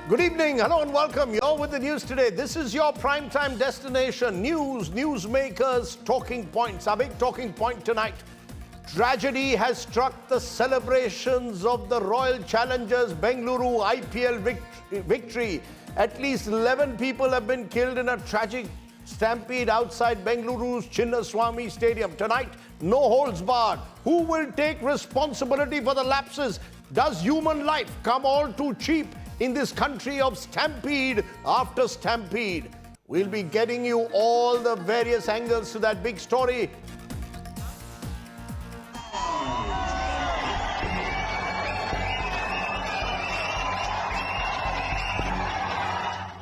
Good evening, hello and welcome. You're with the news today. This is your primetime destination. News, newsmakers, talking points. Our big talking point tonight. Tragedy has struck the celebrations of the Royal Challengers Bengaluru IPL victory. At least 11 people have been killed in a tragic stampede outside Bengaluru's Chinnaswamy Stadium. Tonight, no holds barred. Who will take responsibility for the lapses? Does human life come all too cheap in this country of stampede after stampede? We'll be getting you all the various angles to that big story.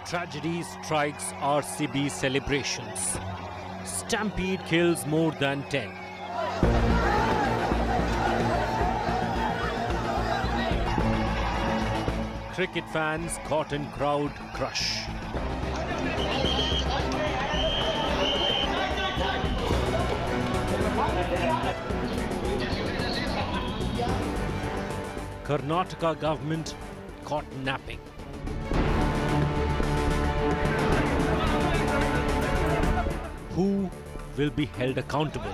Tragedy strikes RCB celebrations. Stampede kills more than 10. Cricket fans caught in crowd crush. Karnataka government caught napping. Who will be held accountable?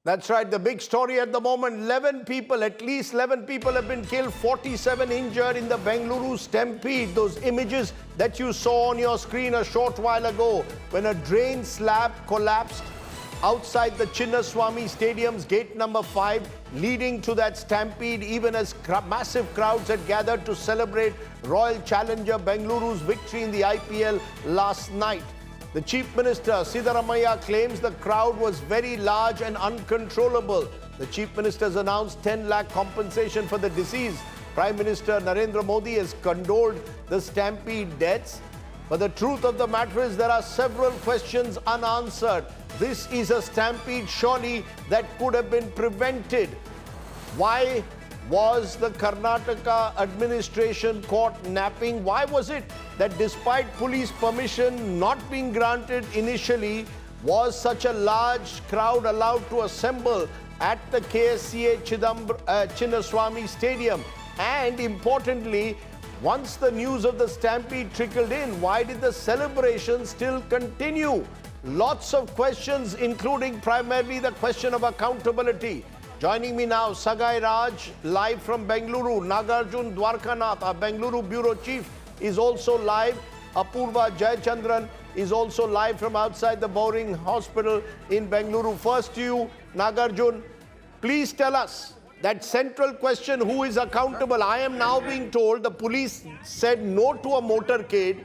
That's right, the big story at the moment. 11 people, at least 11 people have been killed, 47 injured in the Bengaluru Stampede. Those images that you saw on your screen a short while ago when a drain slab collapsed outside the Chinnaswamy Stadium's gate number 5, leading to that stampede, even as massive crowds had gathered to celebrate Royal Challenger Bengaluru's victory in the IPL last night. The Chief Minister, Siddaramaiah, claims the crowd was very large and uncontrollable. The Chief Minister has announced 10 lakh compensation for the deceased. Prime Minister Narendra Modi has condoled the stampede deaths. But the truth of the matter is there are several questions unanswered. This is a stampede surely that could have been prevented. Why was the Karnataka administration caught napping? Why was it that despite police permission not being granted initially, was such a large crowd allowed to assemble at the KSCA Chinnaswamy Stadium? And importantly, once the news of the stampede trickled in, why did the celebration still continue? Lots of questions, including primarily the question of accountability. Joining me now, Sagai Raj, live from Bengaluru. Nagarjun Dwarkanath, our Bengaluru Bureau Chief, is also live. Apurva Jayachandran is also live from outside the Bowring Hospital in Bengaluru. First to you, Nagarjun, please tell us that central question, who is accountable? I am now being told the police said no to a motorcade,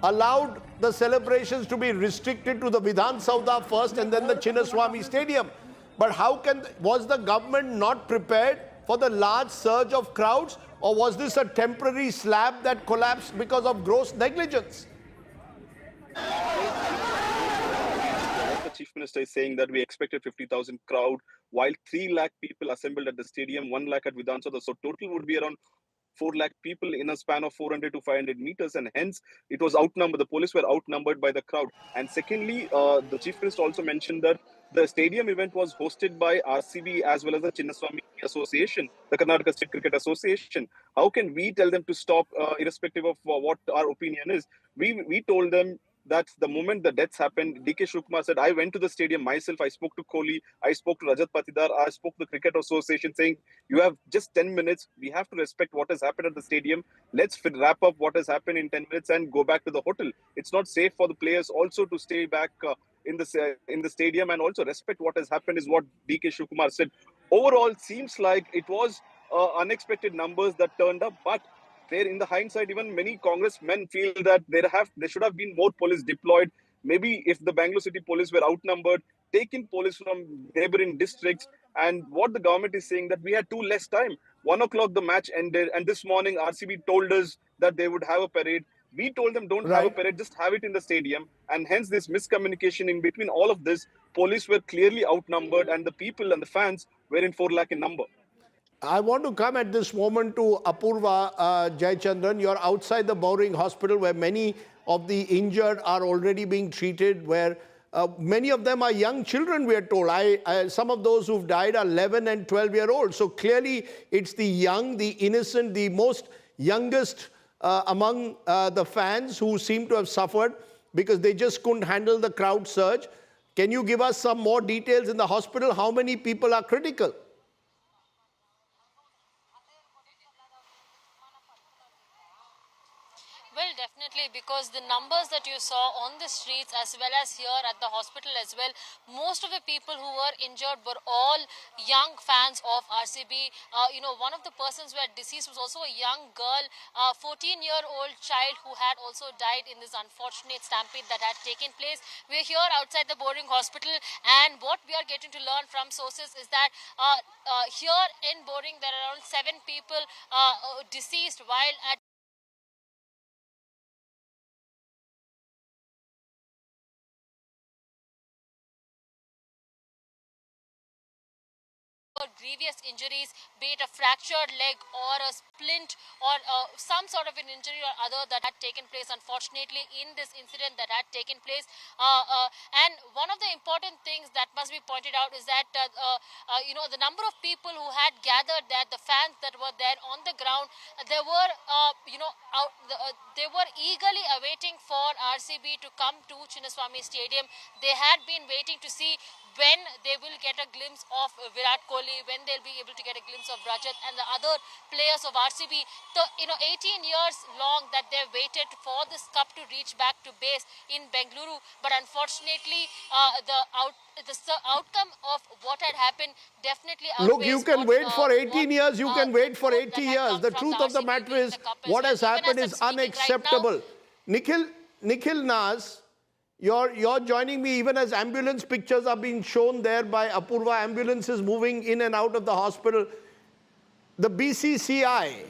allowed the celebrations to be restricted to the Vidhan Saudha first and then the Chinnaswamy Stadium. But was the government not prepared for the large surge of crowds, or was this a temporary slab that collapsed because of gross negligence? The Chief Minister is saying that we expected 50,000 crowd, while 3 lakh people assembled at the stadium, 1 lakh at Vidhan Saudha. So total would be around 4 lakh people in a span of 400 to 500 meters, and hence it was outnumbered. The police were outnumbered by the crowd. And secondly, the Chief Minister also mentioned that the stadium event was hosted by RCB as well as the Chinnaswamy Association, the Karnataka State Cricket Association. How can we tell them to stop, irrespective of what our opinion is? We told them that the moment the deaths happened, DK Shivkumar said, I went to the stadium myself, I spoke to Kohli, I spoke to Rajat Patidar, I spoke to the Cricket Association saying, you have just 10 minutes, we have to respect what has happened at the stadium, let's wrap up what has happened in 10 minutes and go back to the hotel. It's not safe for the players also to stay back in the stadium and also respect what has happened, is what DK Shivkumar said. Overall, seems like it was unexpected numbers that turned up, but there, in the hindsight, even many congressmen feel that there should have been more police deployed. Maybe if the Bangalore City police were outnumbered, taking police from neighboring districts. And what the government is saying that we had too less time. 1 o'clock the match ended, and this morning RCB told us that they would have a parade. We told them don't have a parade, just have it in the stadium. And hence this miscommunication in between all of this. Police were clearly outnumbered, and the people and the fans were in 4 lakh in number. I want to come at this moment to Apurva Jayachandran. You're outside the Bowring Hospital where many of the injured are already being treated, where many of them are young children, we are told. Some of those who've died are 11 and 12-year-olds. So clearly, it's the young, the innocent, the most youngest among the fans who seem to have suffered because they just couldn't handle the crowd surge. Can you give us some more details in the hospital? How many people are critical? Well, definitely, because the numbers that you saw on the streets as well as here at the hospital as well, most of the people who were injured were all young fans of RCB. One of the persons who had deceased was also a young girl, a 14-year-old child who had also died in this unfortunate stampede that had taken place. We're here outside the boarding hospital, and what we are getting to learn from sources is that here in boarding there are around 7 people deceased, while at grievous injuries, be it a fractured leg or a splint or some sort of an injury or other that had taken place, unfortunately, in this incident that had taken place. And one of the important things that must be pointed out is that, the number of people who had gathered there, the fans that were there on the ground, they were, they were eagerly awaiting for RCB to come to Chinnaswamy Stadium. They had been waiting to see when they will get a glimpse of Virat Kohli, when they'll be able to get a glimpse of Rajat and the other players of RCB. So, 18 years long that they've waited for this cup to reach back to base in Bengaluru. But unfortunately, the outcome of what had happened definitely outweighs. Look, you can wait for 18 years, you can wait for 80 years. The truth of the matter is, what has happened is unacceptable. Nikhil Nas, you're joining me even as ambulance pictures are being shown there by Apurva, ambulances moving in and out of the hospital. The BCCI,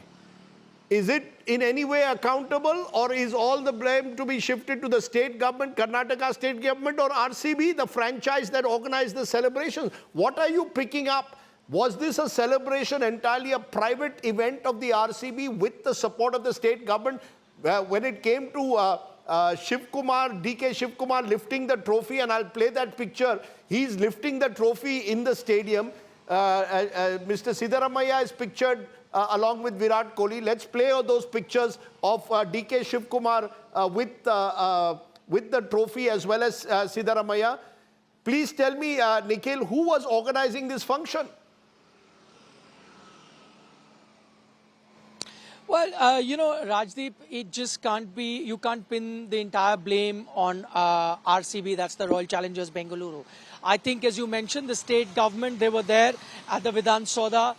is it in any way accountable, or is all the blame to be shifted to the state government, Karnataka state government, or RCB, the franchise that organized the celebrations? What are you picking up? Was this a celebration, entirely a private event of the RCB with the support of the state government? When it came to DK Shiv Kumar lifting the trophy, and I'll play that picture. He's lifting the trophy in the stadium. Mr. Siddaramaiah is pictured along with Virat Kohli. Let's play all those pictures of DK Shiv Kumar with the trophy as well as Siddaramaiah. Please tell me, Nikhil, who was organizing this function? Well, Rajdeep, it just can't be, you can't pin the entire blame on RCB, that's the Royal Challengers Bengaluru. I think, as you mentioned, the state government, they were there at the Vidhan Soda,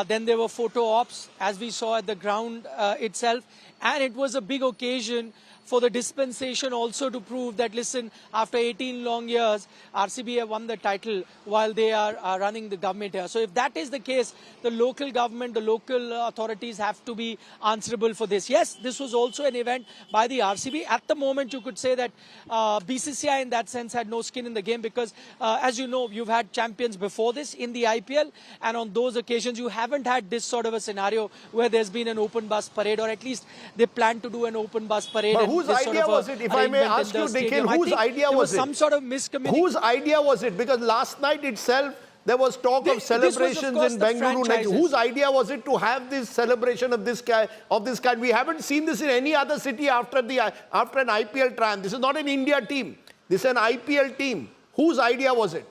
then there were photo ops, as we saw at the ground itself, and it was a big occasion for the dispensation also to prove that, listen, after 18 long years, RCB have won the title while they are running the government here. So if that is the case, the local government, the local authorities have to be answerable for this. Yes, this was also an event by the RCB. At the moment, you could say that BCCI in that sense had no skin in the game because, as you know, you've had champions before this in the IPL, and on those occasions, you haven't had this sort of a scenario where there's been an open bus parade, or at least they plan to do an open bus parade. Whose idea was it? If I may ask you, Nikhil, whose idea was it? Some sort of miscommunication. Whose idea was it? Because last night itself, there was talk of celebrations in Bengaluru. Whose idea was it to have this celebration of this kind? We haven't seen this in any other city after an IPL triumph. This is not an India team. This is an IPL team. Whose idea was it?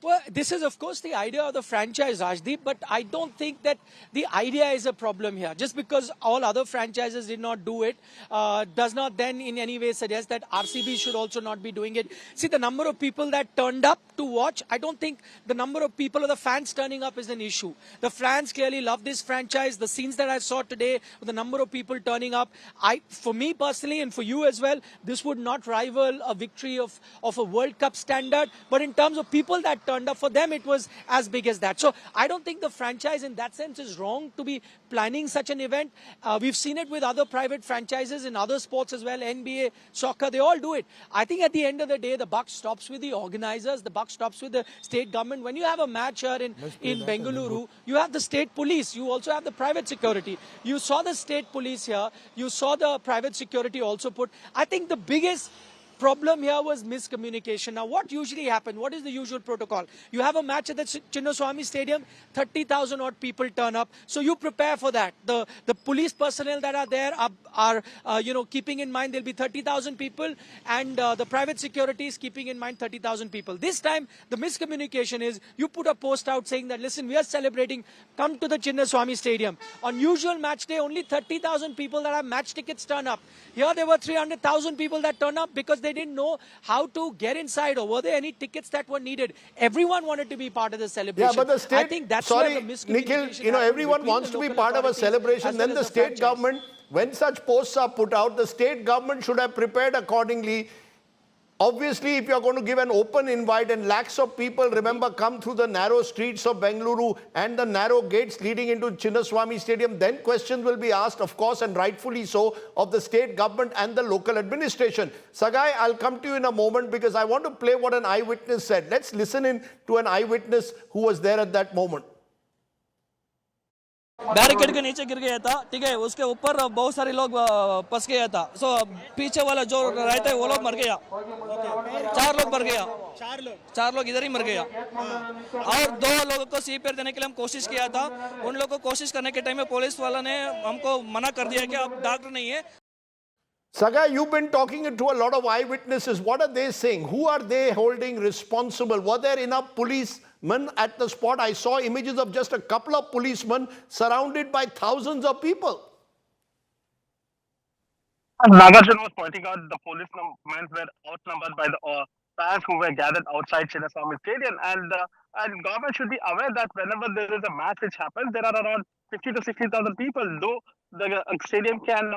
Well, this is, of course, the idea of the franchise, Rajdeep, but I don't think that the idea is a problem here. Just because all other franchises did not do it does not then in any way suggest that RCB should also not be doing it. See, the number of people that turned up to watch, I don't think the number of people or the fans turning up is an issue. The fans clearly love this franchise. The scenes that I saw today, the number of people turning up, for me personally and for you as well, this would not rival a victory of a World Cup standard. But in terms of people that turned up. For them, it was as big as that. So I don't think the franchise in that sense is wrong to be planning such an event. We've seen it with other private franchises in other sports as well, NBA, soccer, they all do it. I think at the end of the day, the buck stops with the organizers, the buck stops with the state government. When you have a match here in Bengaluru, you have the state police, you also have the private security. You saw the state police here, you saw the private security also put. I think the biggest problem here was miscommunication. Now, what usually happens? What is the usual protocol? You have a match at the Chinnaswamy Stadium, 30,000 odd people turn up. So you prepare for that. The police personnel that are there are keeping in mind there'll be 30,000 people, and the private security is keeping in mind 30,000 people. This time, the miscommunication is you put a post out saying that, listen, we are celebrating, come to the Chinnaswamy Stadium. On usual match day, only 30,000 people that have match tickets turn up. Here there were 300,000 people that turn up because they didn't know how to get inside, or were there any tickets that were needed. Everyone wanted to be part of the celebration. Yeah, but the state, I think that's where the miscommunication Nikhil, everyone wants to be part of a celebration. Then the state government, when such posts are put out, the state government should have prepared accordingly. Obviously, if you're going to give an open invite and lakhs of people, remember, come through the narrow streets of Bengaluru and the narrow gates leading into Chinnaswamy Stadium, then questions will be asked, of course, and rightfully so, of the state government and the local administration. Sagai, I'll come to you in a moment because I want to play what an eyewitness said. Let's listen in to an eyewitness who was there at that moment. Barricade के नीचे गिर गया था, ठीक है, उसके ऊपर बहुत सारे लोग फंस गया था. सो पीछे वाला जो रहता है वो लोग मर गया. 4 लोग मर गया. 4 लोग इधर ही मर गया. और 2 लोगों को सीपीआर देने के लिए हम कोशिश किया था. उन लोगों को कोशिश करने के टाइम में पुलिस वाला ने हमको मना कर दिया कि आप डॉक्टर नहीं है. Sagai, you've been talking to a lot of eyewitnesses. What are they saying? Who are they holding responsible? Were there enough policemen at the spot? I saw images of just a couple of policemen surrounded by thousands of people. Nagarjuna was pointing out the policemen were outnumbered by the fans who were gathered outside Chinnaswamy Stadium, and government should be aware that whenever there is a match which happens, there are around 50 to 60,000 people, though the stadium can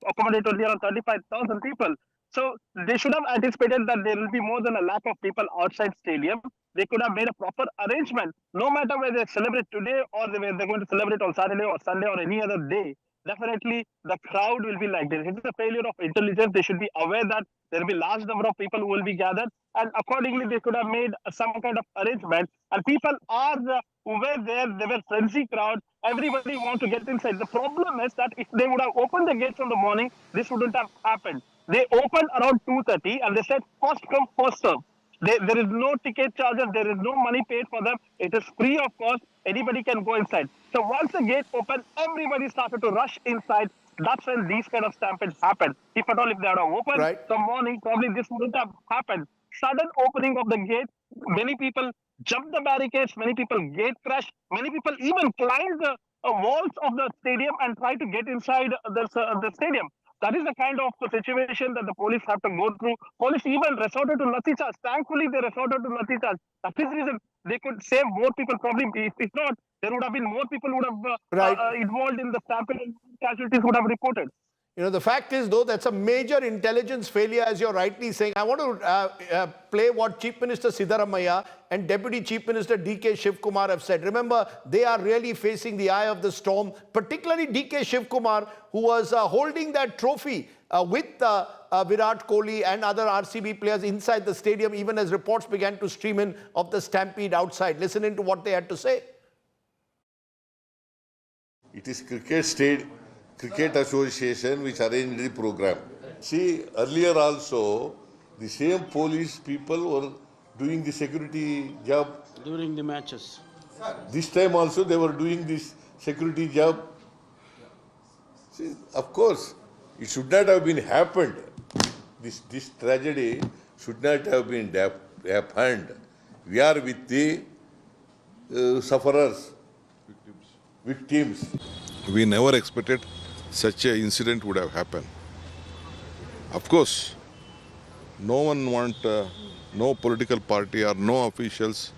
accommodate only around 35,000 people. So they should have anticipated that there will be more than a lakh of people outside stadium. They could have made a proper arrangement, no matter whether they celebrate today or they're going to celebrate on Saturday or Sunday or any other day. Definitely the crowd will be like this. It is a failure of intelligence. They should be aware that there will be large number of people who will be gathered, and accordingly they could have made some kind of arrangement. And people are who were there, they were frenzy crowd. Everybody want to get inside. The problem is that if they would have opened the gates in the morning, this wouldn't have happened. They opened around 2:30 and they said first come, first serve. There is no ticket charges, there is no money paid for them. It is free of cost. Anybody can go inside. So once the gate opened, everybody started to rush inside. That's when these kind of stampedes happen. If at all, if they had opened some morning, probably this wouldn't have happened. Sudden opening of the gate, many people jumped the barricades, many people gate crashed, many people even climbed the walls of the stadium and tried to get inside the stadium. That is the kind of situation that the police have to go through. Police even resorted to lathi charge. Thankfully, they resorted to lathi charge. That is the reason they could save more people. Probably, if not, there would have been more people who would have involved in the stampede, and casualties would have reported. You know, the fact is, though, that's a major intelligence failure, as you're rightly saying. I want to play what Chief Minister Siddaramaiah and Deputy Chief Minister D.K. Shivkumar have said. Remember, they are really facing the eye of the storm, particularly D.K. Shivkumar, who was holding that trophy with Virat Kohli and other RCB players inside the stadium, even as reports began to stream in of the stampede outside. Listen in to what they had to say. It is Cricket Association which arranged the program. See, earlier also, the same police people were doing the security job. During the matches. This time also they were doing this security job. See, of course, it should not have been happened. This tragedy should not have been happened. We are with the sufferers, victims. We never expected such an incident would have happened. Of course, no one want, no political party or no officials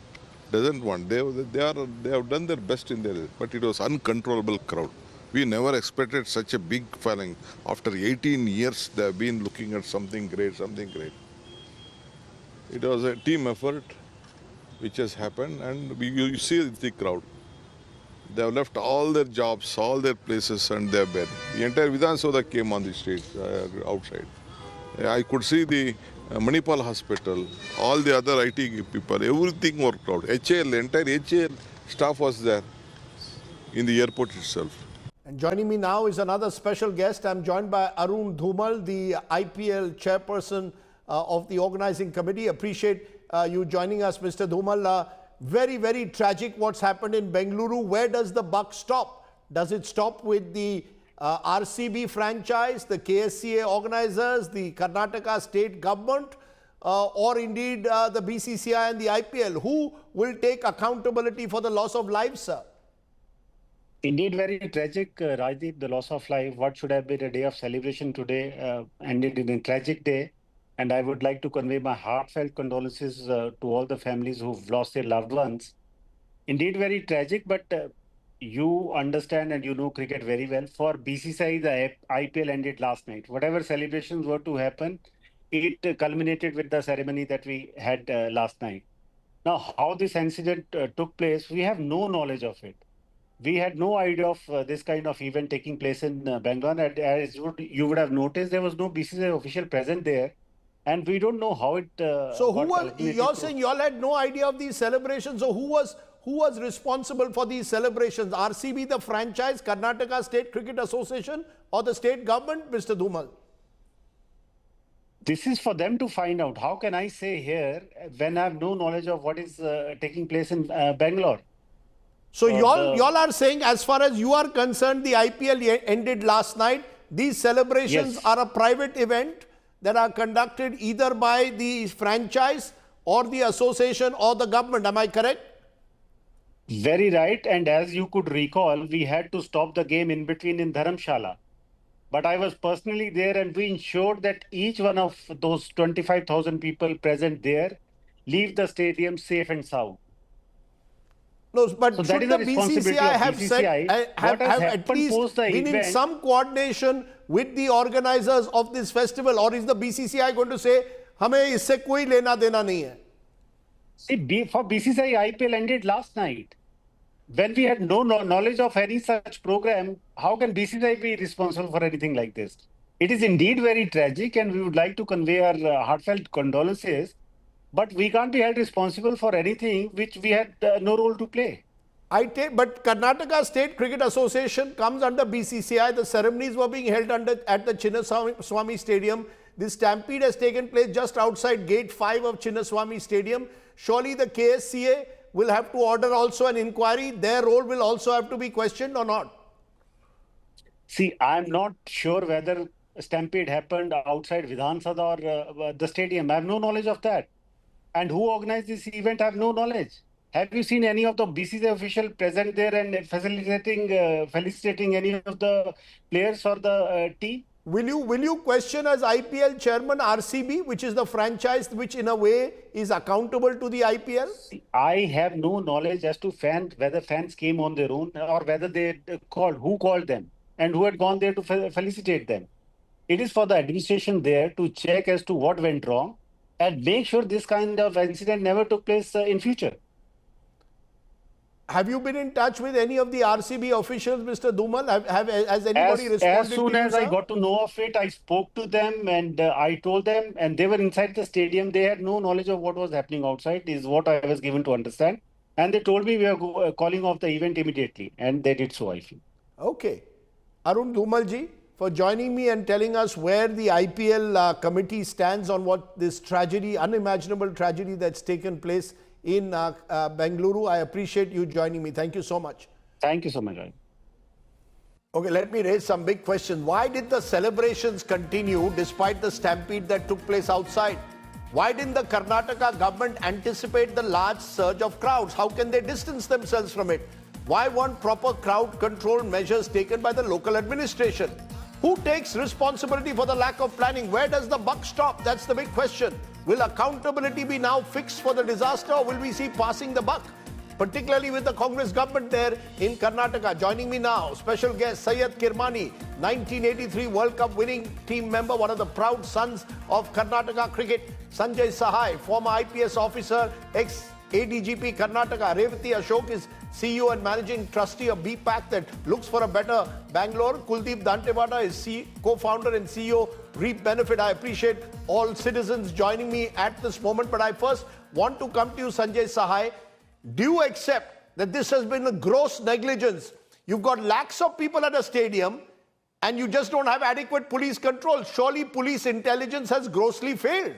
doesn't want. They have done their best in there, but it was uncontrollable crowd. We never expected such a big following. After 18 years, they have been looking at something great, something great. It was a team effort. which has happened, and you see the crowd. They have left all their jobs, all their places, and they have been. The entire Vidhan Sabha came on the streets outside. I could see the Manipal hospital, all the other IT people, everything were crowded. HAL, entire HAL staff was there in the airport itself. And joining me now is another special guest. I'm joined by Arun Dhumal, the IPL chairperson of the organizing committee. Appreciate you joining us, Mr. Dhumal. Very, very tragic what's happened in Bengaluru. Where does the buck stop? Does it stop with the RCB franchise, the KSCA organizers, the Karnataka state government, or indeed the BCCI and the IPL? Who will take accountability for the loss of lives, sir? Indeed, very tragic, Rajdeep, the loss of life. What should have been a day of celebration today ended in a tragic day. And I would like to convey my heartfelt condolences to all the families who've lost their loved ones. Indeed, very tragic, but you understand and you know cricket very well. For BCCI, the IPL ended last night. Whatever celebrations were to happen, it culminated with the ceremony that we had last night. Now, how this incident took place, we have no knowledge of it. We had no idea of this kind of event taking place in Bangalore. And as you would have noticed, there was no BCCI official present there. And we don't know how it. So who was? You're saying you all had no idea of these celebrations. So who was responsible for these celebrations? RCB, the franchise, Karnataka State Cricket Association, or the state government, Mr. Dhumal? This is for them to find out. How can I say here when I have no knowledge of what is taking place in Bangalore? So y'all are saying, as far as you are concerned, the IPL ended last night. These celebrations are a private event that are conducted either by the franchise or the association or the government. Am I correct? Very right. And as you could recall, we had to stop the game in between in Dharamshala. But I was personally there and we ensured that each one of those 25,000 people present there leave the stadium safe and sound. No, but so should the BCCI have said, have at least been in some coordination with the organizers of this festival, or is the BCCI going to say, "हमें इससे कोई लेना देना नहीं है"? See, for BCCI, IPL ended last night. When we had no knowledge of any such program, how can BCCI be responsible for anything like this? It is indeed very tragic, and we would like to convey our heartfelt condolences. But we can't be held responsible for anything which we had no role to play. But Karnataka State Cricket Association comes under BCCI. The ceremonies were being held at the Chinnaswamy Stadium. This stampede has taken place just outside Gate 5 of Chinnaswamy Stadium. Surely the KSCA will have to order also an inquiry. Their role will also have to be questioned or not? See, I'm not sure whether a stampede happened outside Vidhan Sabha or the stadium. I have no knowledge of that. And who organized this event, I have no knowledge. Have you seen any of the BCCI official present there and felicitating any of the players or the team? Will you question as IPL chairman RCB, which is the franchise which in a way is accountable to the IPL? I have no knowledge as to whether fans came on their own or whether they who called them and who had gone there to felicitate them. It is for the administration there to check as to what went wrong and make sure this kind of incident never took place in future. Have you been in touch with any of the RCB officials, Mr. Dhumal? Has anybody responded to you, As soon as I got to know of it, I spoke to them and I told them, and they were inside the stadium. They had no knowledge of what was happening outside, is what I was given to understand. And they told me we are calling off the event immediately. And they did so, I feel. Okay. Arun Dhumalji, for joining me and telling us where the IPL committee stands on what this tragedy, unimaginable tragedy that's taken place in Bengaluru. I appreciate you joining me. Thank you so much. Thank you so much. Okay, let me raise some big questions. Why did the celebrations continue despite the stampede that took place outside? Why didn't the Karnataka government anticipate the large surge of crowds? How can they distance themselves from it? Why weren't proper crowd control measures taken by the local administration? Who takes responsibility for the lack of planning? Where does the buck stop? That's the big question. Will accountability be now fixed for the disaster, or will we see passing the buck? Particularly with the Congress government there in Karnataka. Joining me now, special guest Syed Kirmani, 1983 World Cup winning team member, one of the proud sons of Karnataka cricket. Sanjay Sahai, former IPS officer, ADGP Karnataka. Revati Ashok is CEO and Managing Trustee of BPAC that looks for a better Bangalore. Kuldeep Dantewada is co-founder and CEO, Reap Benefit. I appreciate all citizens joining me at this moment, but I first want to come to you, Sanjay Sahai. Do you accept that this has been a gross negligence? You've got lakhs of people at a stadium and you just don't have adequate police control. Surely police intelligence has grossly failed.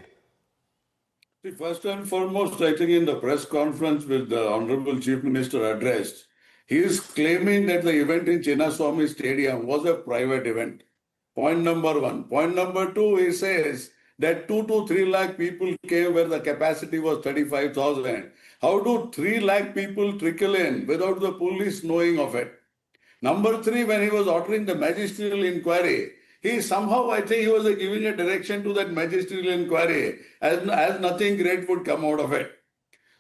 See, first and foremost, I think in the press conference with the Honorable Chief Minister addressed, he is claiming that the event in Chinnaswamy Stadium was a private event. Point number one. Point number two, he says that 2 to 3 lakh people came where the capacity was 35,000. How do 3 lakh people trickle in without the police knowing of it? Number three, when he was ordering the magisterial inquiry, he somehow, I think he was giving a direction to that magisterial inquiry as nothing great would come out of it.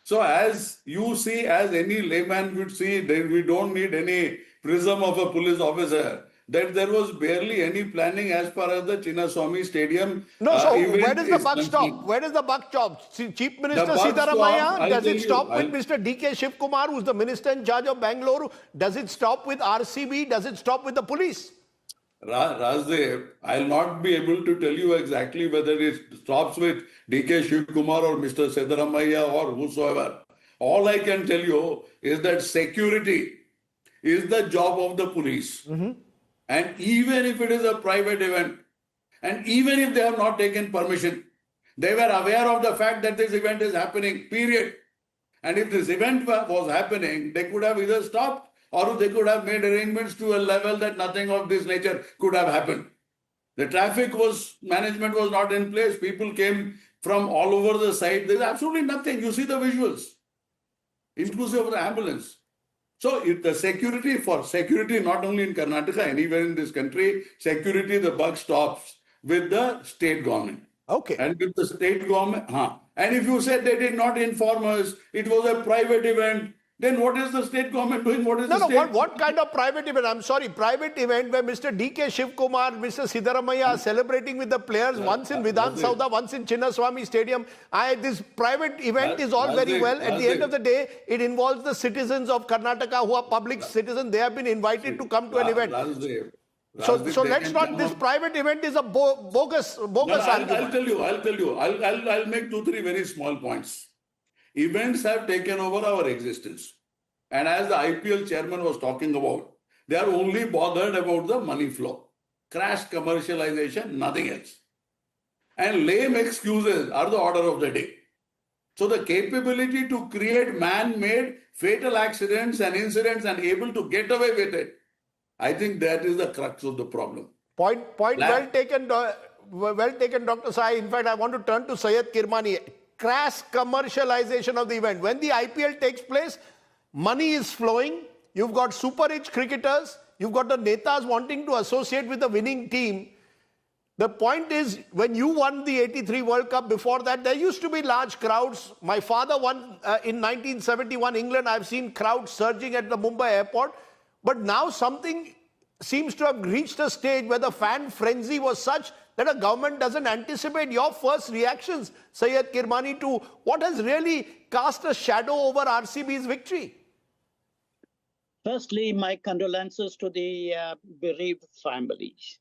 So as you see, as any layman would see, that we don't need any prism of a police officer, that there was barely any planning as far as the Chinnaswamy Stadium. No, so where does the buck stop? Where does the buck stop? Chief Minister Sitaramaya, does it stop with Mr. D.K. Shivkumar, who's the minister in charge of Bengaluru? Does it stop with RCB? Does it stop with the police? Rajdeep, I'll not be able to tell you exactly whether it stops with D.K. Shivkumar or Mr. Sitaramaya or whosoever. All I can tell you is that security is the job of the police. And even if it is a private event, and even if they have not taken permission, they were aware of the fact that this event is happening, period. And if this event was happening, they could have either stopped or they could have made arrangements to a level that nothing of this nature could have happened. The traffic management was not in place. People came from all over the site. There's absolutely nothing. You see the visuals, inclusive of the ambulance. So the security, not only in Karnataka, anywhere in this country, security, the buck stops with the state government. Okay. And with the state government, and if you said they did not inform us, it was a private event, then what is the state government doing? What is what kind of private event? I'm sorry, private event where Mr. D.K. Shivkumar, Mr. Siddharamaiah are celebrating with the players, once in Vidhan Sauda, once in Chinnaswamy Stadium. This private event is all very well. At the end of the day, it involves the citizens of Karnataka who are public citizens. They have been invited to come to an event. So let's not, this private event is a bogus argument. I'll tell you. I'll make 2-3 very small points. Events have taken over our existence. And as the IPL chairman was talking about, they are only bothered about the money flow. Crash commercialization, nothing else. And lame excuses are the order of the day. So the capability to create man-made fatal accidents and incidents and able to get away with it, I think that is the crux of the problem. Point well taken, Dr. Sai. In fact, I want to turn to Syed Kirmani. Crass commercialization of the event. When the IPL takes place, money is flowing. You've got super rich cricketers. You've got the netas wanting to associate with the winning team. The point is, when you won the 83 World Cup, before that, there used to be large crowds. My father won in 1971 England. I've seen crowds surging at the Mumbai airport. But now something seems to have reached a stage where the fan frenzy was such that a government doesn't anticipate. Your first reactions, Syed Kirmani, to what has really cast a shadow over RCB's victory? Firstly, my condolences to the bereaved families.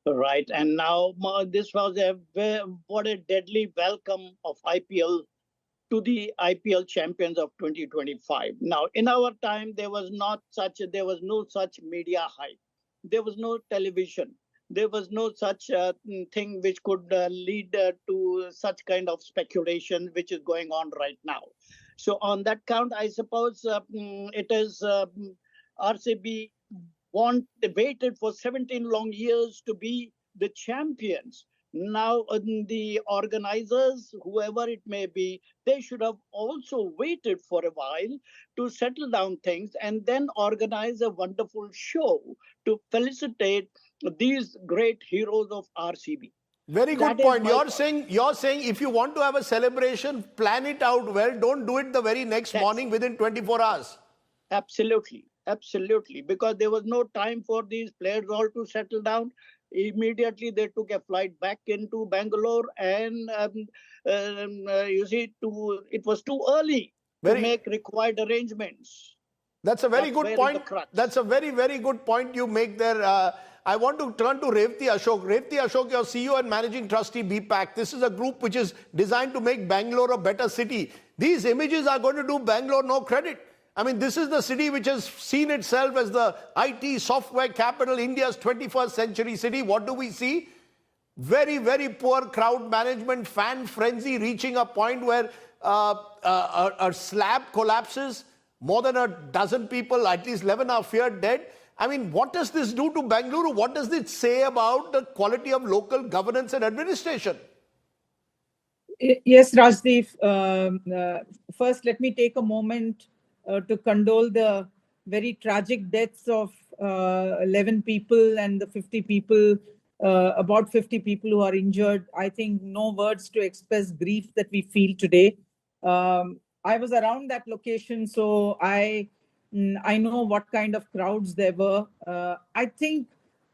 Right, and now this was what a deadly welcome of IPL to the IPL champions of 2025. Now, in our time, there was no such media hype. There was no television. There was no such thing which could lead to such kind of speculation which is going on right now. So on that count, I suppose it is RCB waited for 17 long years to be the champions. Now the organizers, whoever it may be, they should have also waited for a while to settle down things and then organize a wonderful show to felicitate these great heroes of RCB. Very good point. You're saying if you want to have a celebration, plan it out well. Don't do it the very next morning within 24 hours. Absolutely. Absolutely. Because there was no time for these players all to settle down. Immediately they took a flight back into Bangalore and you see, it was too early to make required arrangements. That's a very That's good where point. the crux. That's a very, very good point you make there. I want to turn to Revati Ashok. Revati Ashok, your CEO and Managing Trustee, BPAC. This is a group which is designed to make Bangalore a better city. These images are going to do Bangalore no credit. I mean, this is the city which has seen itself as the IT software capital, India's 21st century city. What do we see? Very, very poor crowd management, fan frenzy reaching a point where a slab collapses. More than a dozen people, at least 11 are feared dead. I mean, what does this do to Bengaluru? What does it say about the quality of local governance and administration? Yes, Rajdeep. First, let me take a moment to condole the very tragic deaths of 11 people and the 50 people, about 50 people who are injured. I think no words to express grief that we feel today. I was around that location, so I know what kind of crowds there were. I think,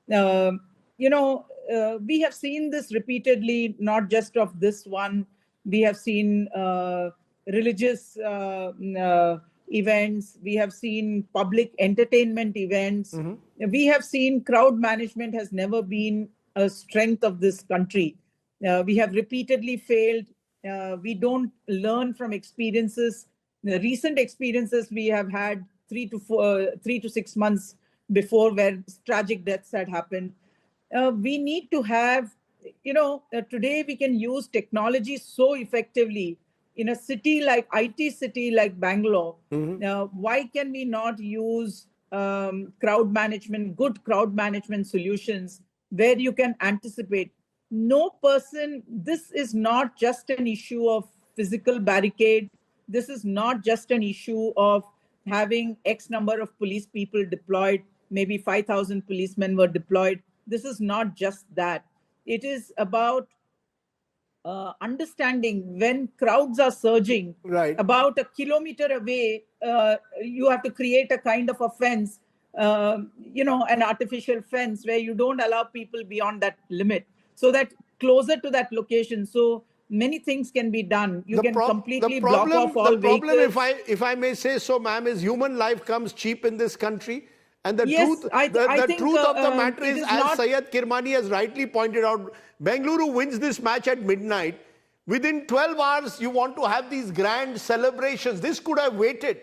we have seen this repeatedly, not just of this one. We have seen religious events. We have seen public entertainment events. We have seen crowd management has never been a strength of this country. We have repeatedly failed. We don't learn from experiences. The recent experiences we have had 3 to 6 months before, where tragic deaths had happened. We need to have, today we can use technology so effectively in a city like IT city like Bangalore. Why can we not use crowd management, good crowd management solutions where you can anticipate? No person, this is not just an issue of physical barricade. This is not just an issue of having X number of police people deployed, maybe 5,000 policemen were deployed. This is not just that. It is about understanding when crowds are surging, about a kilometer away, you have to create a kind of a fence, an artificial fence where you don't allow people beyond that limit, so that closer to that location, so many things can be done. You can completely block off all vehicles. The problem, if I may say so, ma'am, is human life comes cheap in this country. And the truth of the matter is, as Syed Kirmani has rightly pointed out, Bengaluru wins this match at midnight. Within 12 hours, you want to have these grand celebrations. This could have waited.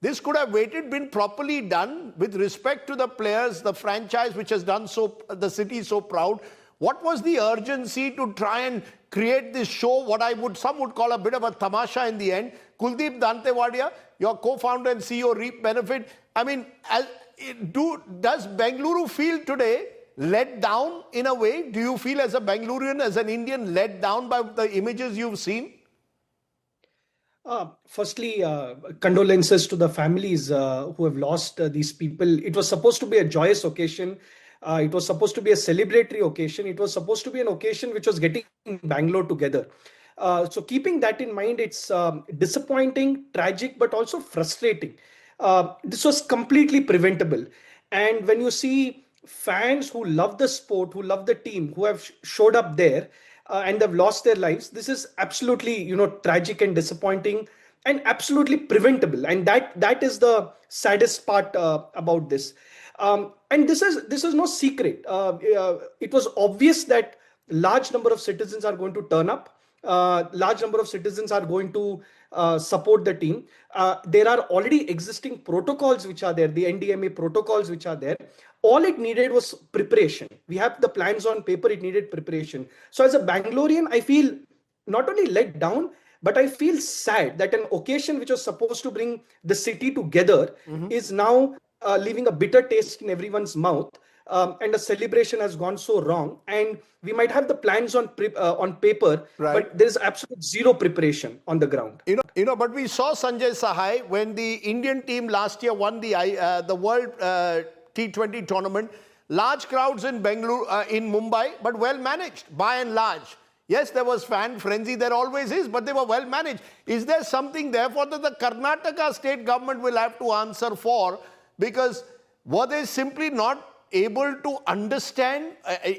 This could have waited, been properly done with respect to the players, the franchise which has done the city so proud. What was the urgency to try and create this show, what some would call a bit of a tamasha in the end? Kuldeep Dantewadia, your co-founder and CEO, reap benefit. I mean, does Bengaluru feel today let down in a way? Do you feel as a Bengalurian, as an Indian, let down by the images you've seen? Firstly, condolences to the families who have lost these people. It was supposed to be a joyous occasion. It was supposed to be a celebratory occasion. It was supposed to be an occasion which was getting Bangalore together. So keeping that in mind, it's disappointing, tragic, but also frustrating. This was completely preventable. And when you see fans who love the sport, who love the team, who have showed up there and have lost their lives, this is absolutely, tragic and disappointing and absolutely preventable. And that is the saddest part about this. And this is no secret. It was obvious that large number of citizens are going to turn up. Large number of citizens are going to support the team. There are already existing protocols which are there, the NDMA protocols which are there. All it needed was preparation. We have the plans on paper, it needed preparation. So as a Bangalorean, I feel not only let down, but I feel sad that an occasion which was supposed to bring the city together is now leaving a bitter taste in everyone's mouth. And the celebration has gone so wrong. And we might have the plans on paper, but there is absolute zero preparation on the ground. But we saw Sanjay Sahai when the Indian team last year won the World T20 tournament. Large crowds in Bengaluru, in Mumbai, but well managed by and large. Yes, there was fan frenzy, there always is, but they were well managed. Is there something therefore that the Karnataka state government will have to answer for? Because were they simply not able to understand?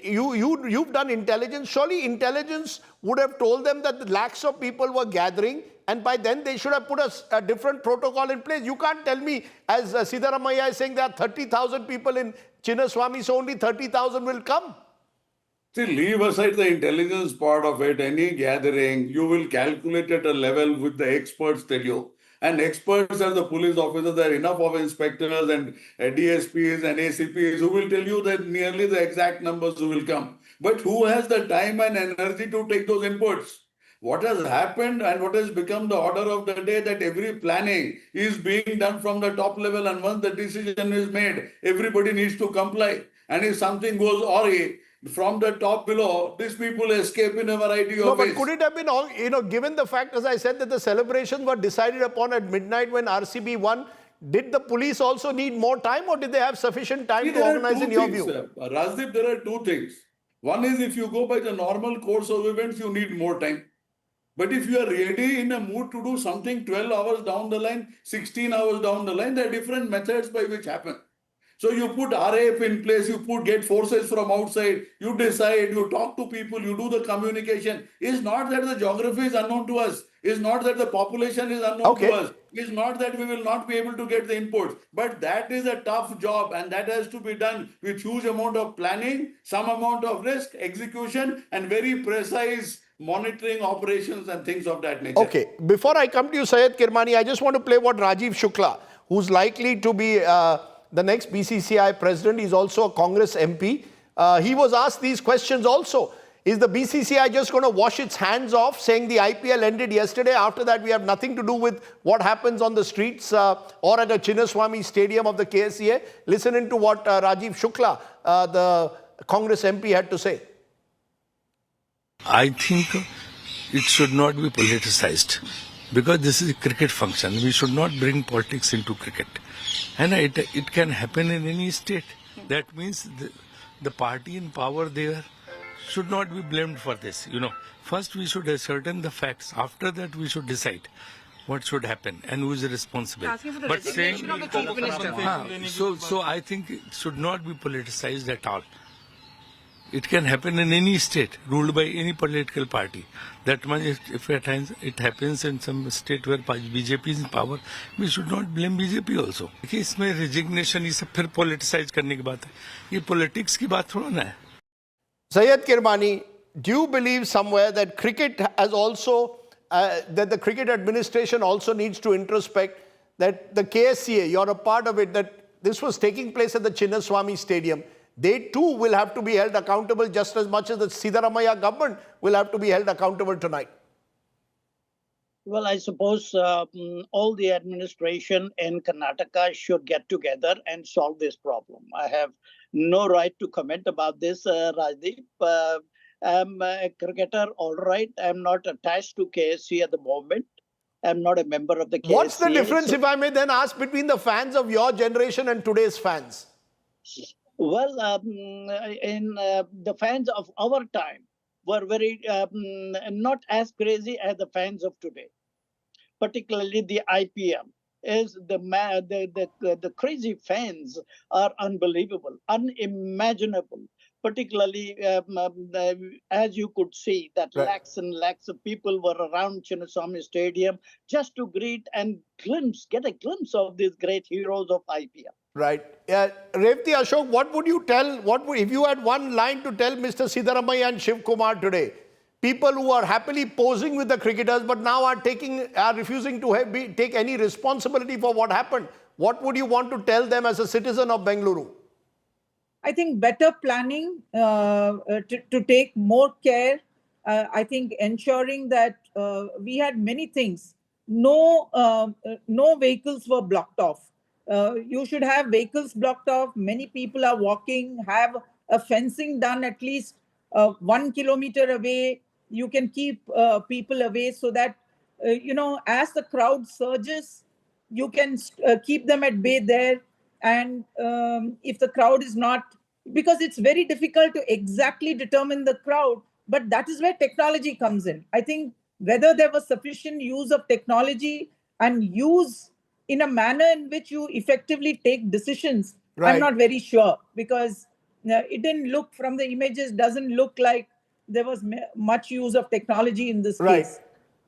You've done intelligence. Surely intelligence would have told them that lakhs of people were gathering. And by then, they should have put a different protocol in place. You can't tell me, as Siddaramaiah is saying, there are 30,000 people in Chinnaswamy, so only 30,000 will come. See, leave aside the intelligence part of it. Any gathering, you will calculate at a level with the experts tell you. And experts as the police officers, there are enough of inspectors and DSPs and ACPs who will tell you that nearly the exact numbers will come. But who has the time and energy to take those inputs? What has happened and what has become the order of the day, that every planning is being done from the top level, and once the decision is made, everybody needs to comply. And if something goes awry from the top below, these people escape in a variety of ways. No, but could it have been all, given the fact, as I said, that the celebrations were decided upon at midnight when RCB won, did the police also need more time, or did they have sufficient time to organize in your view? Rajdeep, there are two things. One is, if you go by the normal course of events, you need more time. But if you are really in a mood to do something 12 hours down the line, 16 hours down the line, there are different methods by which happen. So you put RAF in place, get forces from outside, you decide, you talk to people, you do the communication. It's not that the geography is unknown to us. It's not that the population is unknown to us. It's not that we will not be able to get the inputs. But that is a tough job, and that has to be done with huge amount of planning, some amount of risk, execution, and very precise monitoring operations and things of that nature. Okay, before I come to you, Syed Kirmani, I just want to play what Rajiv Shukla, who's likely to be the next BCCI president, he's also a Congress MP. He was asked these questions also. Is the BCCI just going to wash its hands off, saying the IPL ended yesterday? After that, we have nothing to do with what happens on the streets or at the Chinnaswamy Stadium of the KSCA. Listen into what Rajiv Shukla, the Congress MP, had to say. I think it should not be politicized, because this is a cricket function. We should not bring politics into cricket. And it can happen in any state. That means the party in power there should not be blamed for this. First we should ascertain the facts. After that we should decide what should happen and who is responsible. But saying, of the Chief Minister. So I think it should not be politicized at all. It can happen in any state ruled by any political party. That much, if at times it happens in some state where BJP is in power, we should not blame BJP also. इसमें resignation ये सब फिर politicize करने की बात है. ये politics की बात थोड़ा ना है. Syed Kirmani, do you believe somewhere that cricket has also, that the cricket administration also needs to introspect that the KSCA, you're a part of it, that this was taking place at the Chinnaswamy Stadium? They too will have to be held accountable just as much as the Siddaramaiah government will have to be held accountable tonight. Well, I suppose all the administration in Karnataka should get together and solve this problem. I have no right to comment about this, Rajdeep. I'm a cricketer, all right. I'm not attached to KSC at the moment. I'm not a member of the KSC. What's the difference, if I may then ask, between the fans of your generation and today's fans? Well, the fans of our time were very not as crazy as the fans of today. Particularly the IPL is the crazy fans are unbelievable, unimaginable. Particularly as you could see that lakhs and lakhs of people were around Chinnaswamy Stadium just to greet and get a glimpse of these great heroes of IPL. Right. Revati Ashok, what would you tell, if you had one line to tell Mr. Siddaramaiah and Shiv Kumar today, people who are happily posing with the cricketers but now are refusing to take any responsibility for what happened, what would you want to tell them as a citizen of Bengaluru? I think better planning, to take more care. I think ensuring that we had many things. No vehicles were blocked off. You should have vehicles blocked off. Many people are walking. Have a fencing done at least 1 kilometer away. You can keep people away so that, as the crowd surges, you can keep them at bay there. And if the crowd is not, because it's very difficult to exactly determine the crowd, but that is where technology comes in. I think whether there was sufficient use of technology and use in a manner in which you effectively take decisions, I'm not very sure, because it didn't look, from the images, doesn't look like there was much use of technology in this case.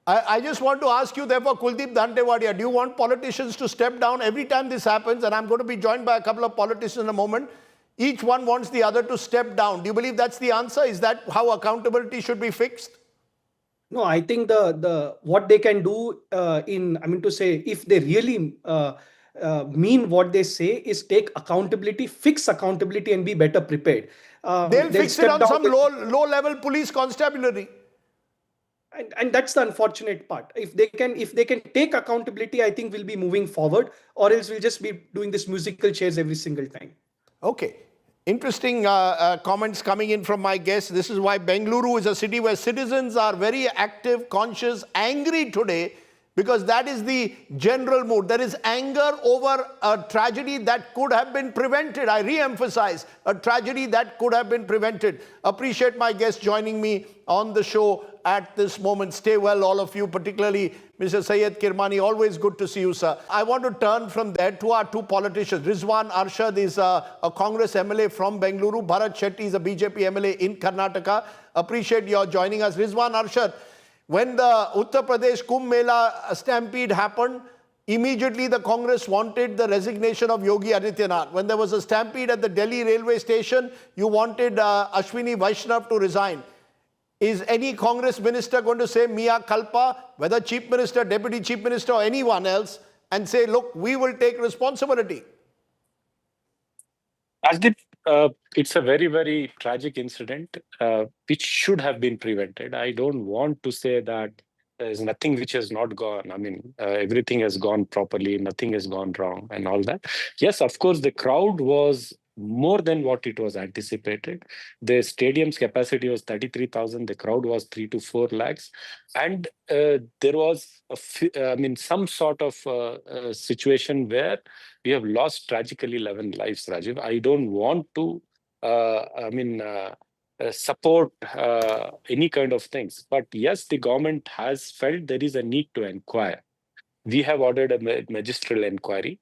I just want to ask you, therefore, Kuldeep Dantewadia, do you want politicians to step down every time this happens? And I'm going to be joined by a couple of politicians in a moment. Each one wants the other to step down. Do you believe that's the answer? Is that how accountability should be fixed? No, I think the what they can do if they really mean what they say is take accountability, fix accountability, and be better prepared. They'll fix it on some low-level police constabulary. And that's the unfortunate part. If they can take accountability, I think we'll be moving forward, or else we'll just be doing this musical chairs every single time. Okay. Interesting comments coming in from my guests. This is why Bengaluru is a city where citizens are very active, conscious, angry today, because that is the general mood. There is anger over a tragedy that could have been prevented. I re-emphasize, a tragedy that could have been prevented. Appreciate my guests joining me on the show at this moment. Stay well, all of you, particularly Mr. Syed Kirmani. Always good to see you, sir. I want to turn from there to our two politicians. Rizwan Arshad is a Congress MLA from Bengaluru. Bharat Shetty is a BJP MLA in Karnataka. Appreciate your joining us. Rizwan Arshad, when the Uttar Pradesh Kumbh Mela stampede happened, immediately the Congress wanted the resignation of Yogi Adityanath. When there was a stampede at the Delhi railway station, you wanted Ashwini Vaishnav to resign. Is any Congress minister going to say mea culpa, whether Chief Minister, Deputy Chief Minister or anyone else, and say, look, we will take responsibility? Rajdeep, it's a very, very tragic incident which should have been prevented. I don't want to say that there is nothing which has not gone. I mean, everything has gone properly, nothing has gone wrong and all that. Yes, of course, the crowd was more than what it was anticipated. The stadium's capacity was 33,000. The crowd was 3 to 4 lakhs. And there was, some sort of situation where we have lost tragically 11 lives, Rajiv. I don't want to, support any kind of things. But yes, the government has felt there is a need to inquire. We have ordered a magisterial inquiry.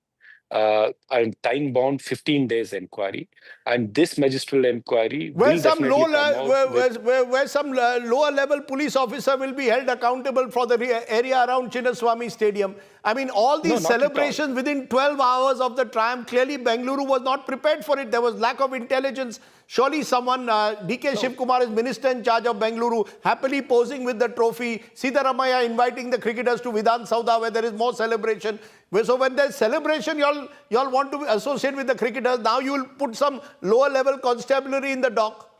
And time bound 15 days inquiry, and this magisterial inquiry where will some definitely some lower level police officer will be held accountable for the area around Chinnaswamy Stadium. I mean, all these celebrations within 12 hours of the triumph, clearly Bengaluru was not prepared for it. There was lack of intelligence. Surely someone, DK Shivkumar is minister in charge of Bengaluru, happily posing with the trophy. Sitaramaya inviting the cricketers to Vidhan Sauda where there is more celebration. So when there's celebration, y'all want to associate with the cricketers. Now you will put some lower level constabulary in the dock.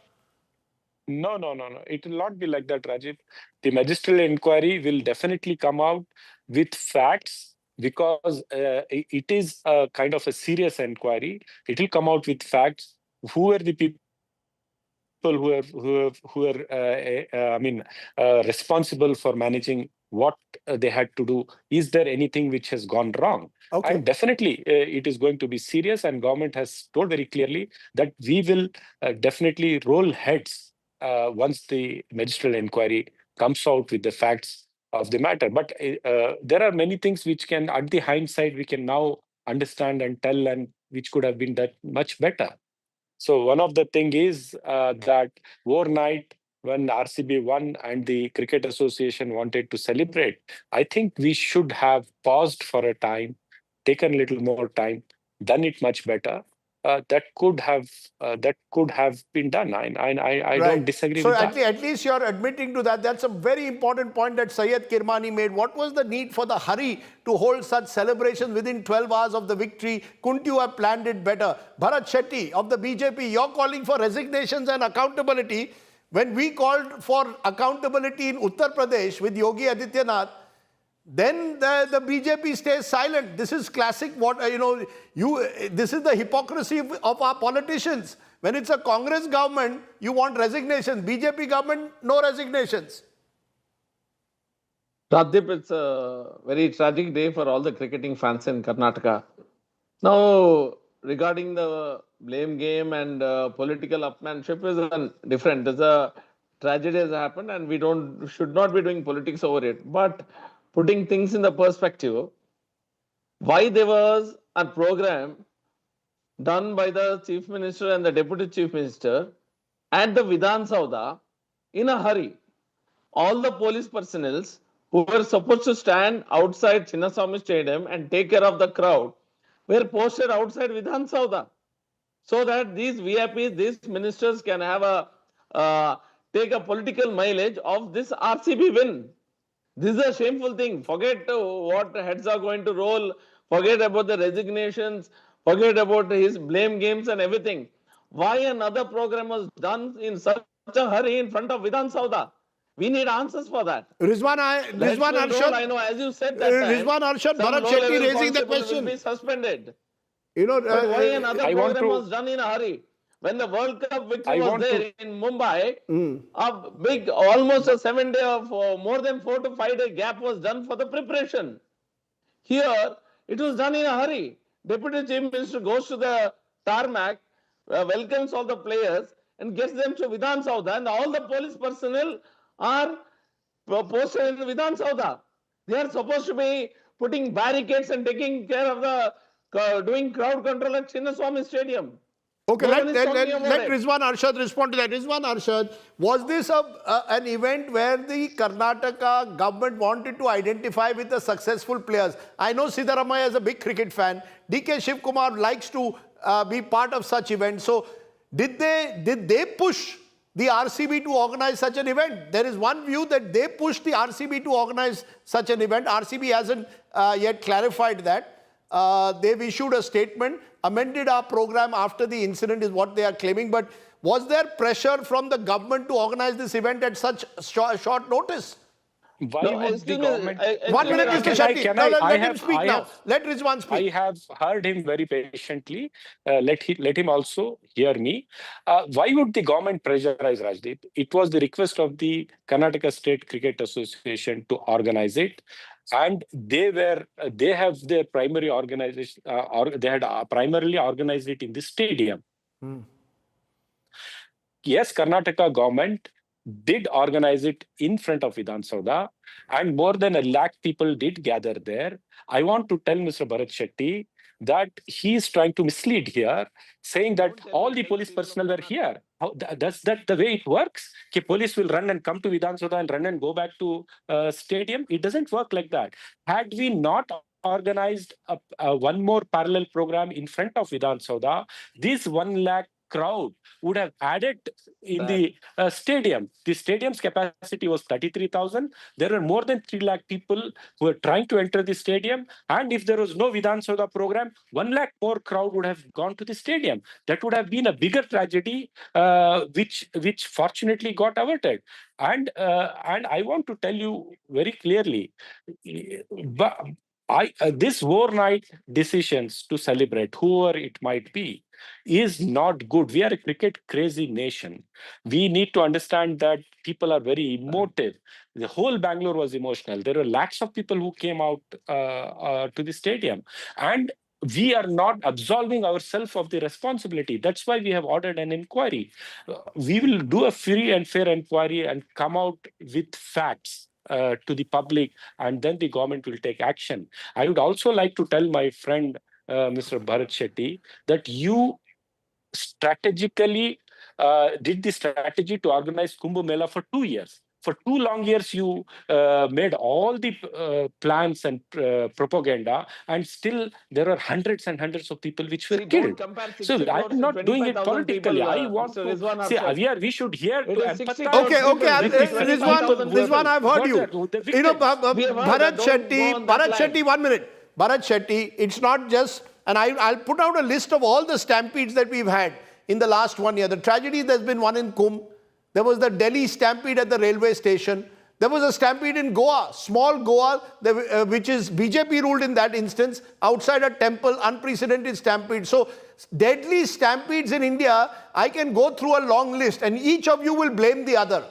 No. It will not be like that, Rajiv. The magisterial inquiry will definitely come out with facts because it is a kind of a serious inquiry. It will come out with facts. Who are the people who are responsible for managing what they had to do? Is there anything which has gone wrong? Okay. And definitely it is going to be serious, and government has told very clearly that we will definitely roll heads once the magisterial inquiry comes out with the facts of the matter. But there are many things which can, at the hindsight, we can now understand and tell, and which could have been done much better. So one of the thing is that overnight, when RCB won and the Cricket Association wanted to celebrate, I think we should have paused for a time, taken a little more time, done it much better. That could have been done. I don't disagree with that. So at least you're admitting to that. That's a very important point that Syed Kirmani made. What was the need for the hurry to hold such celebrations within 12 hours of the victory? Couldn't you have planned it better? Bharat Shetty of the BJP, you're calling for resignations and accountability. When we called for accountability in Uttar Pradesh with Yogi Adityanath, then the BJP stays silent. This is classic. This is the hypocrisy of our politicians. When it's a Congress government, you want resignations. BJP government, no resignations. Rajdeep, it's a very tragic day for all the cricketing fans in Karnataka. Now, regarding the blame game and political upmanship is different. There's a tragedy has happened, and we should not be doing politics over it. But putting things in the perspective, why there was a program done by the Chief Minister and the Deputy Chief Minister at the Vidhan Sauda in a hurry. All the police personnel who were supposed to stand outside Chinnaswamy Stadium and take care of the crowd were posted outside Vidhan Sauda, so that these VIPs, these ministers can have take a political mileage of this RCB win. This is a shameful thing. Forget what heads are going to roll. Forget about the resignations. Forget about his blame games and everything. Why another program was done in such a hurry in front of Vidhan Sauda? We need answers for that. Rizwan Arshad, I know, as you said that time, Rizwan Arshad, some Bharat Shetty low-level raising the constable question. will be suspended. You know, But why another I want program to- was done in a hurry? When the World Cup victory I was want there in Mumbai, a big, almost a 7 day of more than 4 to 5 day gap was done for the preparation. Here, it was done in a hurry. Deputy Chief Minister goes to the tarmac, welcomes all the players, and gets them to Vidhan Sauda, and all the police personnel are posted in Vidhan Sauda. They are supposed to be putting barricades and taking care of the doing crowd control at Chinnaswamy Stadium. Okay, No let one is talking about it. Rizwan Arshad respond to that. Rizwan Arshad, was this an event where the Karnataka government wanted to identify with the successful players? I know Siddaramaiah is a big cricket fan. DK Shivkumar likes to be part of such events. So did they push the RCB to organize such an event? There is one view that they pushed the RCB to organize such an event. RCB hasn't yet clarified that. They've issued a statement, amended our program after the incident is what they are claiming. But was there pressure from the government to organize this event at such short notice? Why would the government... 1 minute, Mr. Shetty. Let him speak now. Let Rizwan speak. I have heard him very patiently. Let him also hear me. Why would the government pressurize Rajdeep? It was the request of the Karnataka State Cricket Association to organize it. And they have their primary organization, they had primarily organized it in the stadium. Yes, Karnataka government did organize it in front of Vidhan Sauda, and more than 1 lakh people did gather there. I want to tell Mr. Bharat Shetty that he is trying to mislead here, saying that all the police personnel were here. Does that the way it works? Police will run and come to Vidhan Sauda and run and go back to stadium? It doesn't work like that. Had we not organized one more parallel program in front of Vidhan Sauda, this 1 lakh crowd would have added in the stadium. The stadium's capacity was 33,000. There were more than 3 lakh people who were trying to enter the stadium. And if there was no Vidhan Sauda program, 1 lakh more crowd would have gone to the stadium. That would have been a bigger tragedy, which fortunately got averted. And I want to tell you very clearly, this overnight decisions to celebrate, whoever it might be, is not good. We are a cricket crazy nation. We need to understand that people are very emotive. The whole Bangalore was emotional. There were lakhs of people who came out to the stadium. And we are not absolving ourselves of the responsibility. That's why we have ordered an inquiry. We will do a free and fair inquiry and come out with facts to the public, and then the government will take action. I would also like to tell my friend, Mr. Bharat Shetty, that you strategically did the strategy to organize Kumbh Mela for 2 years. For 2 long years, you made all the plans and propaganda, and still there are hundreds and hundreds of people which were killed. So I'm not doing it politically. I want to see, we should hear to empathize. Okay, Rizwan, I've heard you. You know, Bharat Shetty, 1 minute. Bharat Shetty, it's not just, and I'll put out a list of all the stampedes that we've had in the last 1 year. The tragedy, there's been one in Kumbh. There was the Delhi stampede at the railway station. There was a stampede in Goa, small Goa, which is BJP ruled in that instance, outside a temple, unprecedented stampede. So deadly stampedes in India, I can go through a long list and each of you will blame the other.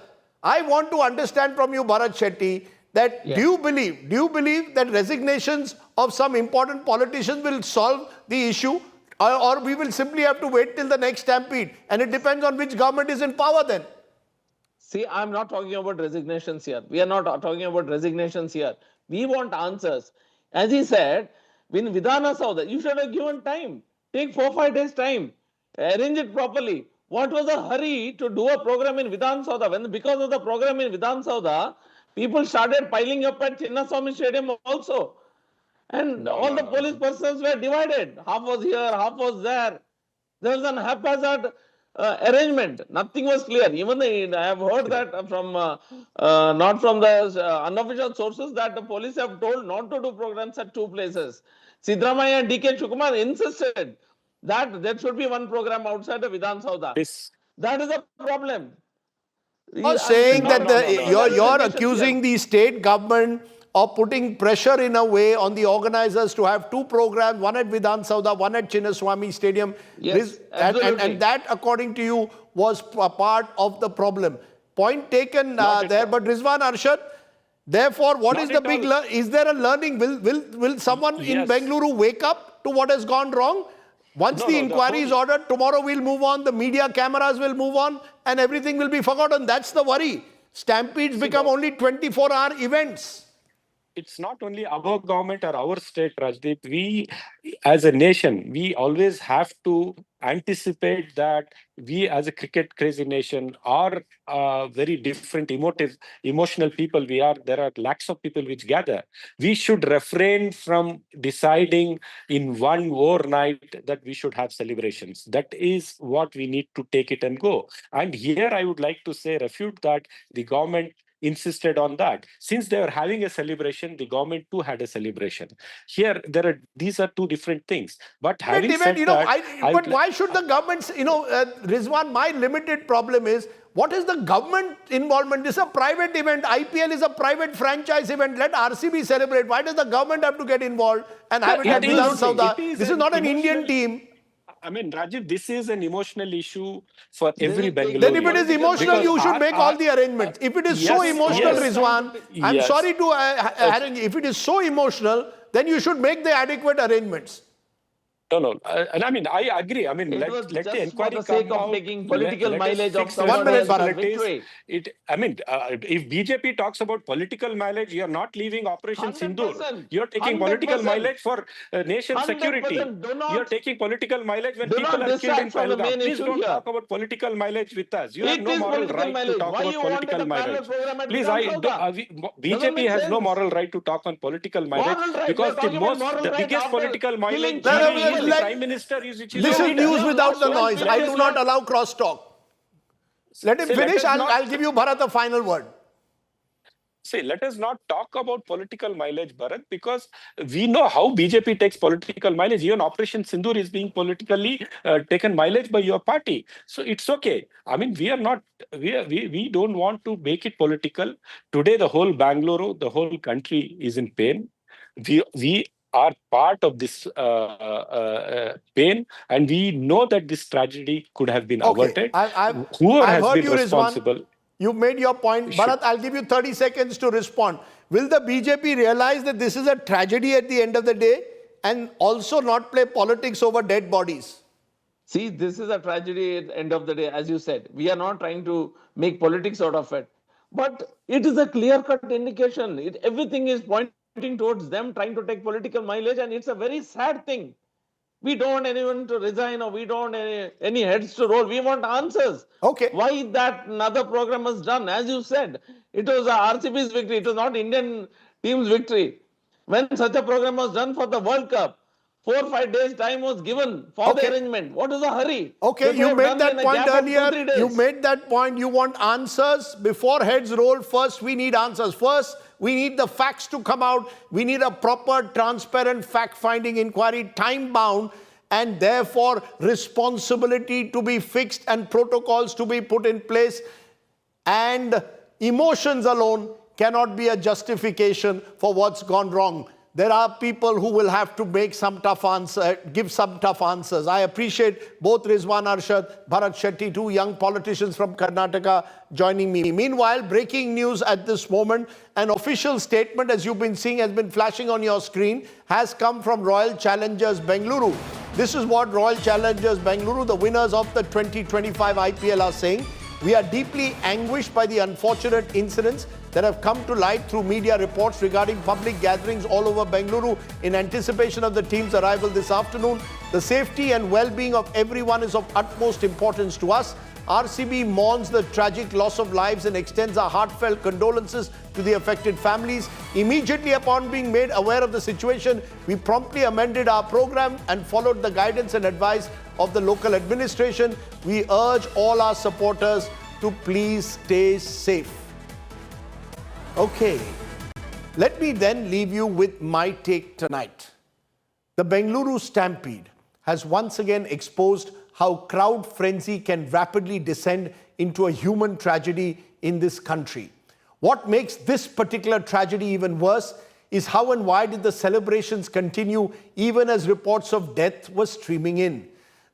I want to understand from you, Bharat Shetty, that do you believe that resignations of some important politicians will solve the issue, or we will simply have to wait till the next stampede, and it depends on which government is in power then? See, I'm not talking about resignations here. We are not talking about resignations here. We want answers. As he said, in Vidhana Sauda, you should have given time. Take 4-5 days time. Arrange it properly. What was the hurry to do a program in Vidhan Sauda? Because of the program in Vidhan Sauda, People started piling up at Chinnaswamy Stadium also. And all the police persons were divided. Half was here, half was there. There was an haphazard arrangement. Nothing was clear. Even I have heard that from not from the unofficial sources that the police have told not to do programs at two places. Sidramaiah and DK Shukumar insisted that there should be one program outside the Vidhan Sauda. That is a problem. You're saying that you're accusing the state government of putting pressure in a way on the organizers to have two programs, one at Vidhan Sauda, one at Chinnaswamy Stadium. Yes, and that, according to you, was a part of the problem. Point taken there, but Rizwan Arshad, therefore, what is the big, is there a learning? Will someone in Bengaluru wake up to what has gone wrong? Once the inquiry is ordered, tomorrow we'll move on, the media cameras will move on, and everything will be forgotten. That's the worry. Stampedes become only 24-hour events. It's not only our government or our state, Rajdeep. We, as a nation, we always have to anticipate that we, as a cricket crazy nation, are very different, emotional people. We are. There are lakhs of people which gather. We should refrain from deciding in one overnight that we should have celebrations. That is what we need to take it and go. And here I would like to say, refute that the government insisted on that. Since they were having a celebration, the government too had a celebration. Here, these are two different things. But having said that, but why should the government, Rizwan, my limited problem is, what is the government involvement? This is a private event. IPL is a private franchise event. Let RCB celebrate. Why does the government have to get involved and have it at Vidhan Sauda? This is not an Indian team. I mean, Rajiv, this is an emotional issue for every Bengaluru. Then if it is emotional, you should make all the arrangements. If it is so emotional, Rizwan, I'm sorry to if it is so emotional, then you should make the adequate arrangements. No. And I mean, I agree. I mean, let the inquiry come sake out. Of making political mileage of someone else's victory. I mean, if BJP talks about political mileage, you're not leaving Operation Sindoor. You're taking political mileage for nation security. You're taking political mileege when people are killed in Pahalgam. Please don't talk about political mileage with us. You have no moral right to talk about political mileage. Please, BJP has no moral right to talk on political mileage because the biggest political mileage the Prime Minister is this is news without the noise. I do not allow cross-talk. Let him finish. I'll give you, Bharat, a final word. See, let us not talk about political mileage, Bharat, because we know how BJP takes political mileage. Even Operation Sindoor is being politically taken mileage by your party. So it's okay. I mean, we don't want to make it political. Today, the whole Bengaluru, the whole country is in pain. We are part of this pain, and we know that this tragedy could have been averted. Whoever has been responsible. You've made your point. Bharat, I'll give you 30 seconds to respond. Will the BJP realize that this is a tragedy at the end of the day and also not play politics over dead bodies? See, this is a tragedy at the end of the day, as you said. We are not trying to make politics out of it. But it is a clear-cut indication. Everything is pointing towards them trying to take political mileage, and it's a very sad thing. We don't want anyone to resign, or we don't want any heads to roll. We want answers. Okay. Why that another program was done? As you said, it was RCB's victory. It was not Indian team's victory. When such a program was done for the World Cup, 4 or 5 days time was given for the arrangement. What is the hurry? Okay, you made that point earlier. You made that point. You want answers before heads roll. First, we need answers. First, we need the facts to come out. We need a proper, transparent, fact-finding inquiry, time-bound, and therefore responsibility to be fixed and protocols to be put in place. And emotions alone cannot be a justification for what's gone wrong. There are people who will have to make some tough answer, give some tough answers. I appreciate both Rizwan Arshad, Bharat Shetty, two young politicians from Karnataka joining me. Meanwhile, breaking news at this moment, an official statement, as you've been seeing, has been flashing on your screen, has come from Royal Challengers Bengaluru. This is what Royal Challengers Bengaluru, the winners of the 2025 IPL, are saying. We are deeply anguished by the unfortunate incidents that have come to light through media reports regarding public gatherings all over Bengaluru in anticipation of the team's arrival this afternoon. The safety and well-being of everyone is of utmost importance to us. RCB mourns the tragic loss of lives and extends our heartfelt condolences to the affected families. Immediately upon being made aware of the situation, we promptly amended our program and followed the guidance and advice of the local administration. We urge all our supporters to please stay safe. Okay, let me then leave you with my take tonight. The Bengaluru Stampede has once again exposed how crowd frenzy can rapidly descend into a human tragedy in this country. What makes this particular tragedy even worse is how and why did the celebrations continue even as reports of death were streaming in.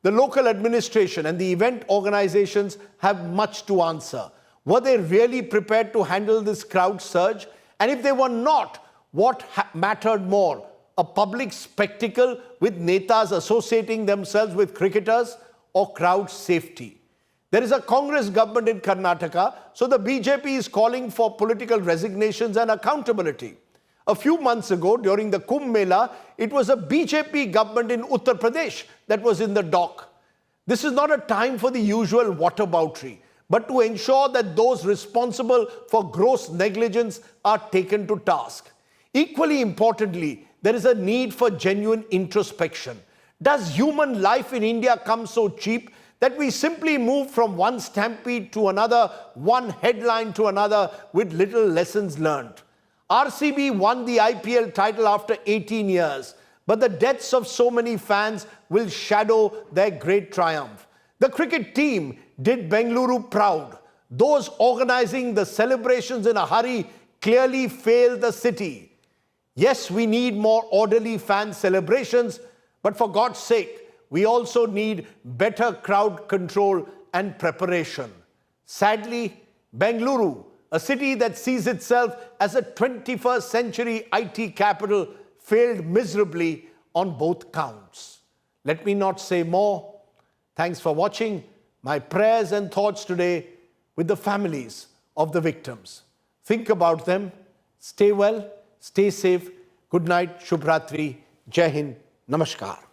The local administration and the event organizations have much to answer. Were they really prepared to handle this crowd surge? And if they were not, what mattered more? A public spectacle with netas associating themselves with cricketers, or crowd safety? There is a Congress government in Karnataka, so the BJP is calling for political resignations and accountability. A few months ago, during the Kumbh Mela, it was a BJP government in Uttar Pradesh that was in the dock. This is not a time for the usual whataboutery, but to ensure that those responsible for gross negligence are taken to task. Equally importantly, there is a need for genuine introspection. Does human life in India come so cheap that we simply move from one stampede to another, one headline to another, with little lessons learned? RCB won the IPL title after 18 years, but the deaths of so many fans will shadow their great triumph. The cricket team did Bengaluru proud. Those organizing the celebrations in a hurry clearly failed the city. Yes, we need more orderly fan celebrations, but for God's sake, we also need better crowd control and preparation. Sadly, Bengaluru, a city that sees itself as a 21st century IT capital, failed miserably on both counts. Let me not say more. Thanks for watching. My prayers and thoughts today with the families of the victims. Think about them. Stay well, stay safe. Good night, Shubhratri, Jai Hind, Namaskar.